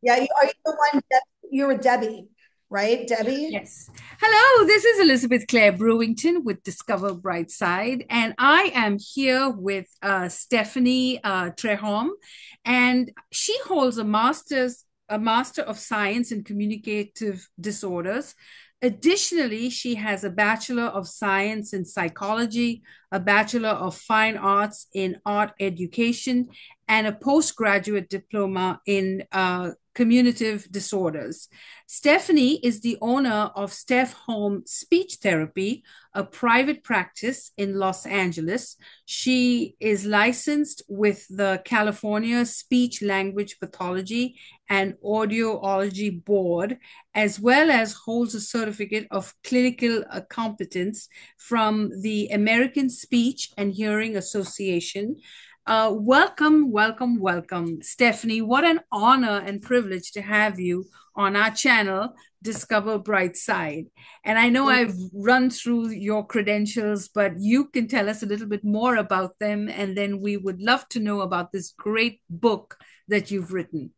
Yeah, are you the one, you're a Debbie, right? Debbie? Yes. Hello, this is Elizabeth Clare Brewington with Discover Bright Side, and I am here with Stefanie Trenholme, and she holds a Master of Science in Communicative Disorders. Additionally, she has a Bachelor of Science in Psychology, a Bachelor of Fine Arts in Art Education, and a postgraduate diploma in communicative disorders. Stefanie is the owner of Trenholme Speech Therapy, a private practice in Los Angeles. She is licensed with the California Speech Language Pathology and Audiology Board, as well as holds a certificate of clinical competence from the American Speech and Hearing Association. Welcome, Stefanie. What an honor and privilege to have you on our channel, Discover Bright Side. And I know I've run through your credentials, but you can tell us a little bit more about them. And then we would love to know about this great book that you've written.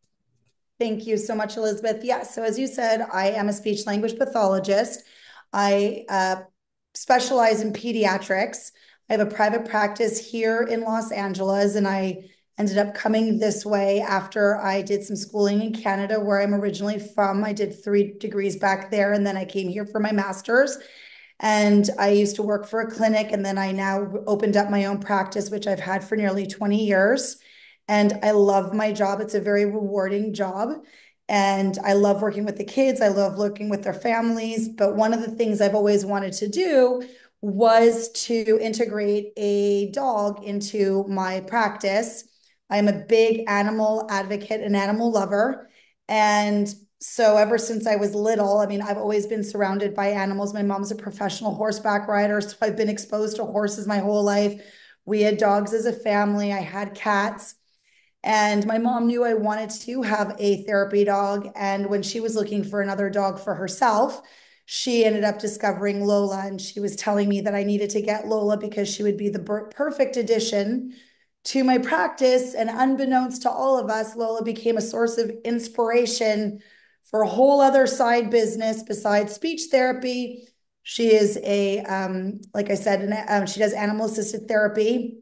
Thank you so much, Elizabeth. Yes, so as you said, I am a speech language pathologist. I specialize in pediatrics. I have a private practice here in Los Angeles, and I ended up coming this way after I did some schooling in Canada, where I'm originally from. I did 3 degrees back there, and then I came here for my master's. And I used to work for a clinic, and then I now opened up my own practice, which I've had for nearly 20 years. And I love my job. It's a very rewarding job. And I love working with the kids. I love working with their families. But one of the things I've always wanted to do was to integrate a dog into my practice. I'm a big animal advocate and animal lover. And so ever since I was little, I mean, I've always been surrounded by animals. My mom's a professional horseback rider, so I've been exposed to horses my whole life. We had dogs as a family. I had cats. And my mom knew I wanted to have a therapy dog. And when she was looking for another dog for herself, she ended up discovering Lola. And she was telling me that I needed to get Lola because she would be the perfect addition to my practice. And unbeknownst to all of us, Lola became a source of inspiration for a whole other side business besides speech therapy. She is like I said, she does animal assisted therapy,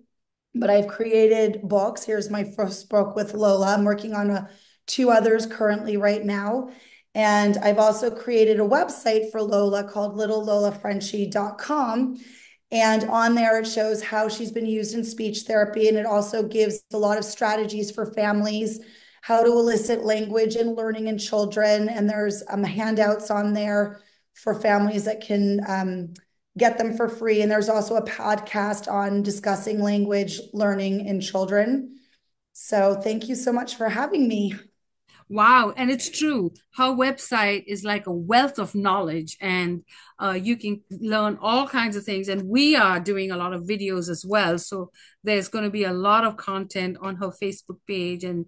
but I've created books. Here's my first book with Lola. I'm working on two others currently right now. And I've also created a website for Lola called littlelolafrenchie.com. And on there, it shows how she's been used in speech therapy. And it also gives a lot of strategies for families, how to elicit language and learning in children. And there's handouts on there for families that can get them for free. And there's also a podcast on discussing language learning in children. So thank you so much for having me. Wow, and it's true. Her website is like a wealth of knowledge, and you can learn all kinds of things. And we are doing a lot of videos as well. So there's going to be a lot of content on her Facebook page and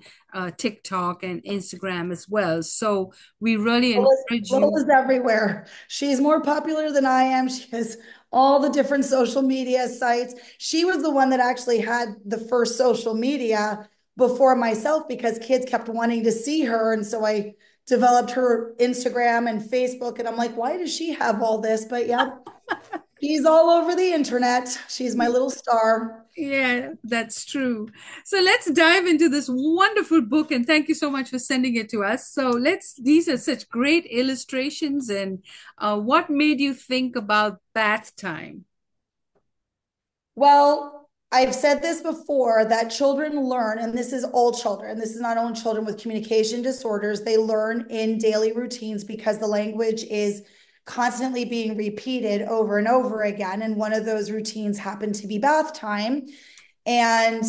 TikTok and Instagram as well. So we really encourage you. Lola's everywhere. She's more popular than I am. She has all the different social media sites. She was the one that actually had the first social media before myself because kids kept wanting to see her. And so I developed her Instagram and Facebook. And I'm like, why does she have all this? But yeah, she's all over the internet. She's my little star. Yeah, that's true. So let's dive into this wonderful book, and thank you so much for sending it to us. So these are such great illustrations. And what made you think about bath time? Well, I've said this before that children learn, and this is all children, this is not only children with communication disorders, they learn in daily routines because the language is constantly being repeated over and over again. And one of those routines happened to be bath time. And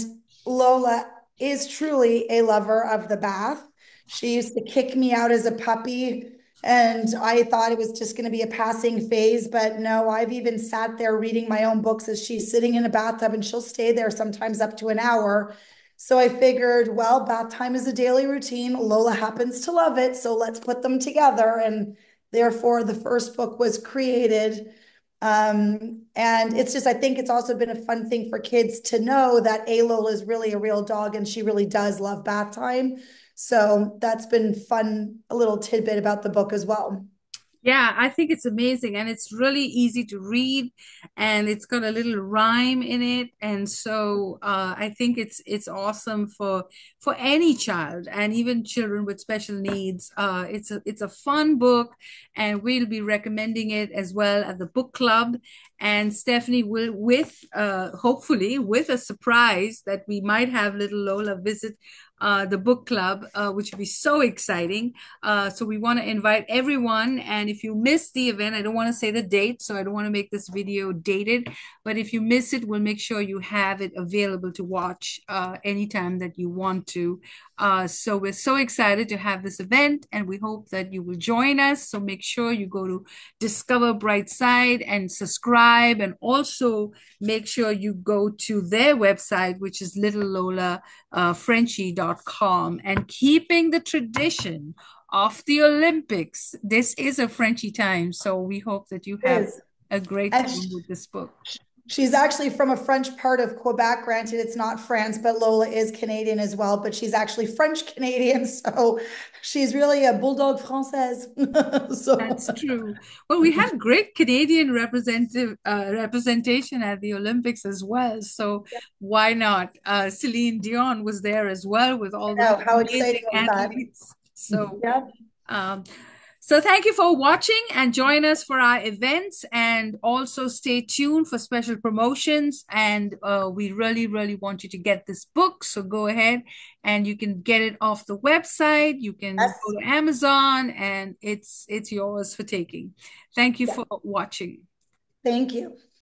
Lola is truly a lover of the bath. She used to kick me out as a puppy, and I thought it was just going to be a passing phase. But no, I've even sat there reading my own books as she's sitting in a bathtub, and she'll stay there sometimes up to an hour. So I figured, well, bath time is a daily routine. Lola happens to love it. So let's put them together. And therefore, the first book was created. And it's just, I think it's also been a fun thing for kids to know that Lola is really a real dog and she really does love bath time. So that's been fun, a little tidbit about the book as well. Yeah, I think it's amazing and it's really easy to read and it's got a little rhyme in it. And so I think it's awesome for any child and even children with special needs. It's a fun book and we'll be recommending it as well at the book club. And Stefanie will with hopefully with a surprise that we might have little Lola visit the book club, which would be so exciting. So we want to invite everyone. And if you miss the event, I don't want to say the date, so I don't want to make this video dated. But if you miss it, we'll make sure you have it available to watch anytime that you want to. So we're so excited to have this event, and we hope that you will join us. So make sure you go to Discover Bright Side and subscribe, and also make sure you go to their website, which is littlelolafrenchie.com. And keeping the tradition of the Olympics, this is a Frenchy time. So we hope that you It have is. a great And time with this book. she's actually from a French part of Quebec. Granted, it's not France, but Lola is Canadian as well. But she's actually French Canadian, so she's really a bulldog française. So That's true. Well, we had great Canadian representation at the Olympics as well. So why not? Celine Dion was there as well with all I those know how amazing exciting was that. athletes. So Yeah. um, so thank you for watching and join us for our events and also stay tuned for special promotions. And we really, really want you to get this book. So go ahead and you can get it off the website. You can Yes. go to Amazon and it's yours for taking. Thank you Yeah. for watching. Thank you.